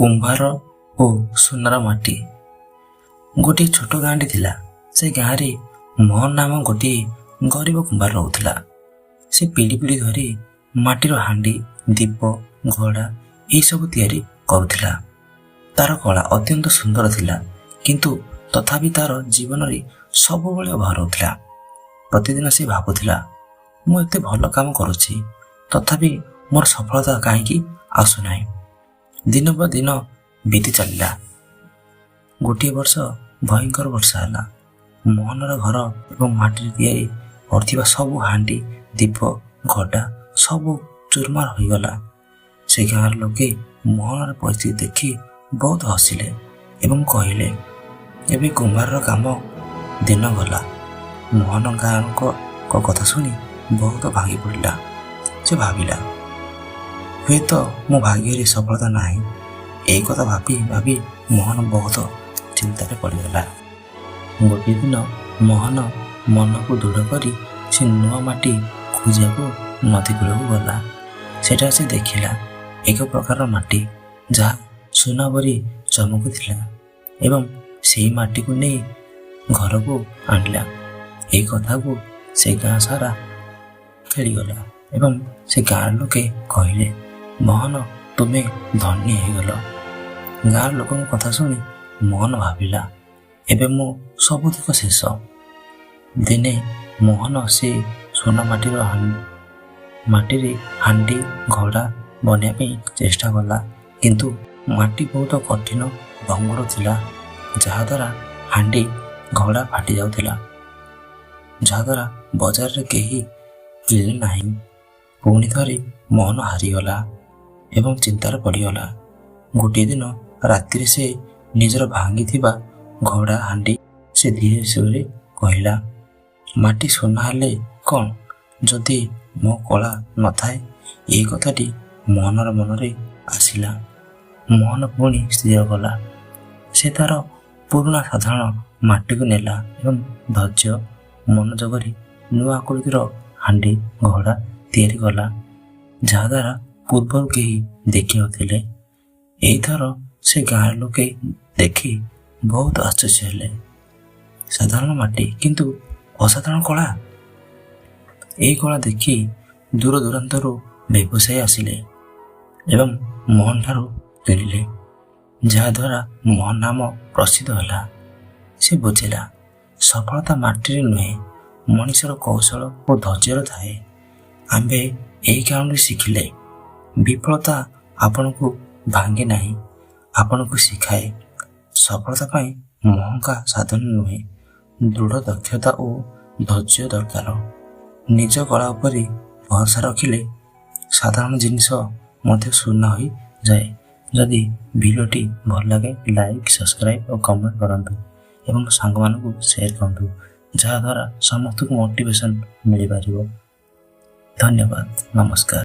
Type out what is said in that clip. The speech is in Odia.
କୁମ୍ଭାର ଓ ସୁନାର ମାଟି। ଗୋଟିଏ ଛୋଟ ଗାଁଟି ଥିଲା। ସେ ଗାଁରେ ମୋହନ ନାମ ଗୋଟିଏ ଗରିବ କୁମ୍ଭାର ରହୁଥିଲା। ସେ ପିଢ଼ି ପିଢ଼ି ଧରି ମାଟିର ହାଣ୍ଡି, ଦୀପ, ଘୋଡ଼ା ଏହିସବୁ ତିଆରି କରୁଥିଲା। ତାର କଳା ଅତ୍ୟନ୍ତ ସୁନ୍ଦର ଥିଲା, କିନ୍ତୁ ତଥାପି ତାର ଜୀବନରେ ସବୁବେଳେ ଅଭାବ ରହୁଥିଲା। ପ୍ରତିଦିନ ସେ ଭାବୁଥିଲା, ମୁଁ ଏତେ ଭଲ କାମ କରୁଛି, ତଥାପି ମୋର ସଫଳତା କାହିଁକି ଆସୁନାହିଁ। ଦିନ ବା ଦିନ ବିତି ଚାଲିଲା। ଗୋଟିଏ ବର୍ଷ ଭୟଙ୍କର ବର୍ଷା ହେଲା। ମୋହନର ଘର ଏବଂ ମାଟିରେ ତିଆରି କରୁଥିବା ସବୁ ହାଣ୍ଡି, ଦୀପ, ଘଟା ସବୁ ଚୁରମାର ହୋଇଗଲା। ସେ ଗାଁର ଲୋକେ ମୋହନର ପରିସ୍ଥିତି ଦେଖି ବହୁତ ହସିଲେ ଏବଂ କହିଲେ, ଏବେ କୁମ୍ଭାରର କାମ ଦିନ ଗଲା। ମୋହନ ଗାଁଙ୍କ କଥା ଶୁଣି ବହୁତ ଭାଙ୍ଗି ପଡ଼ିଲା। ସେ ଭାବିଲା, ହୁଏତ ମୋ ଭାଗ୍ୟରେ ସଫଳତା ନାହିଁ। ଏହି କଥା ଭାବି ଭାବି ମୋହନ ବହୁତ ଚିନ୍ତାରେ ପଡ଼ିଗଲା। ଗୋଟିଏ ଦିନ ମୋହନ ମନକୁ ଦୃଢ଼ କରି ସେ ନୂଆ ମାଟି ଖୋଜିବାକୁ ନଦୀ କୂଳକୁ ଗଲା। ସେଠାରେ ସେ ଦେଖିଲା ଏକ ପ୍ରକାରର ମାଟି, ଯାହା ସୁନା ପରି ଚମକୁଥିଲା ଏବଂ ସେହି ମାଟିକୁ ନେଇ ଘରକୁ ଆଣିଲା। ଏହି କଥାକୁ ସେ ଗାଁ ସାରା ଖେଳିଗଲା ଏବଂ ସେ ଗାଁର ଲୋକେ କହିଲେ, ମୋହନ, ତୁମେ ଧନୀ ହେଇଗଲ। ଗାଁର ଲୋକଙ୍କ କଥା ଶୁଣି ମୋହନ ଭାବିଲା, ଏବେ ମୁଁ ସବୁତକ ଶେଷ। ଦିନେ ମୋହନ ସେ ସୁନା ମାଟିରେ ହାଣ୍ଡି, ଘୋଡ଼ା ବନେଇବା ପାଇଁ ଚେଷ୍ଟା କଲା, କିନ୍ତୁ ମାଟି ବହୁତ କଠିନ ଭଙ୍ଗୁର ଥିଲା, ଯାହାଦ୍ୱାରା ହାଣ୍ଡି, ଘୋଡ଼ା ଫାଟି ଯାଉଥିଲା, ଯାହାଦ୍ୱାରା ବଜାରରେ କେହି କିଣିଲେ ନାହିଁ। ପୁଣି ଥରେ ମୋହନ ହାରିଗଲା ଏବଂ ଚିନ୍ତାରେ ପଡ଼ିଗଲା। ଗୋଟିଏ ଦିନ ରାତିରେ ସେ ନିଜର ଭାଙ୍ଗିଥିବା ଘୋଡ଼ା, ହାଣ୍ଡି ସେ ଧୀରେ ସୁରେ କହିଲା, ମାଟି ସୁନା ହେଲେ କ'ଣ ଯଦି ମୋ କଳା ନଥାଏ? ଏହି କଥାଟି ମୋହନର ମନରେ ଆସିଲା। ମୋହନ ପୁଣି ସ୍ଥିର କଲା। ସେ ତାର ପୁରୁଣା ସାଧାରଣ ମାଟିକୁ ନେଲା ଏବଂ ଧୈର୍ଯ୍ୟ ମନୋଯୋଗରେ ନୂଆ ଆକୃତିର ହାଣ୍ଡି, ଘୋଡ଼ା ତିଆରି କଲା, ଯାହାଦ୍ୱାରା ପୂର୍ବରୁ କେହି ଦେଖିନଥିଲେ। ଏଇଥର ସେ ଗାଁର ଲୋକେ ଦେଖି ବହୁତ ଆଶ୍ଚର୍ଯ୍ୟ ହେଲେ। ସାଧାରଣ ମାଟି, କିନ୍ତୁ ଅସାଧାରଣ କଳା। ଏହି କଳା ଦେଖି ଦୂର ଦୂରାନ୍ତରୁ ବ୍ୟବସାୟୀ ଆସିଲେ ଏବଂ ମୋହନ ଠାରୁ କିଣିଲେ, ଯାହାଦ୍ୱାରା ମୋହନ ନାମ ପ୍ରସିଦ୍ଧ ହେଲା। ସେ ବୁଝିଲା, ସଫଳତା ମାଟିରେ ନୁହେଁ, ମଣିଷର କୌଶଳ ଓ ଧୈର୍ଯ୍ୟରେ ଥାଏ। ଆମ୍ଭେ ଏହି କାରଣରୁ ଶିଖିଲେ, ବିଫଳତା ଆପଣଙ୍କୁ ଭାଙ୍ଗେ ନାହିଁ, ଆପଣଙ୍କୁ ଶିଖାଏ। ସଫଳତା ପାଇଁ ମହଙ୍ଗା ସାଧନ ନୁହେଁ, ଦୃଢ଼ ଦକ୍ଷତା ଓ ଧୈର୍ଯ୍ୟ ଦରକାର। ନିଜ କଳା ଉପରେ ଭରସା ରଖିଲେ ସାଧାରଣ ଜିନିଷ ମଧ୍ୟ ସୁନା ହୋଇଯାଏ। ଯଦି ଭିଡ଼ିଓଟି ଭଲ ଲାଗେ, ଲାଇକ୍, ସବସ୍କ୍ରାଇବ୍ ଓ କମେଣ୍ଟ କରନ୍ତୁ ଏବଂ ସାଙ୍ଗମାନଙ୍କୁ ସେୟାର କରନ୍ତୁ, ଯାହାଦ୍ୱାରା ସମସ୍ତଙ୍କୁ ମୋଟିଭେସନ୍ ମିଳିପାରିବ। ଧନ୍ୟବାଦ। ନମସ୍କାର।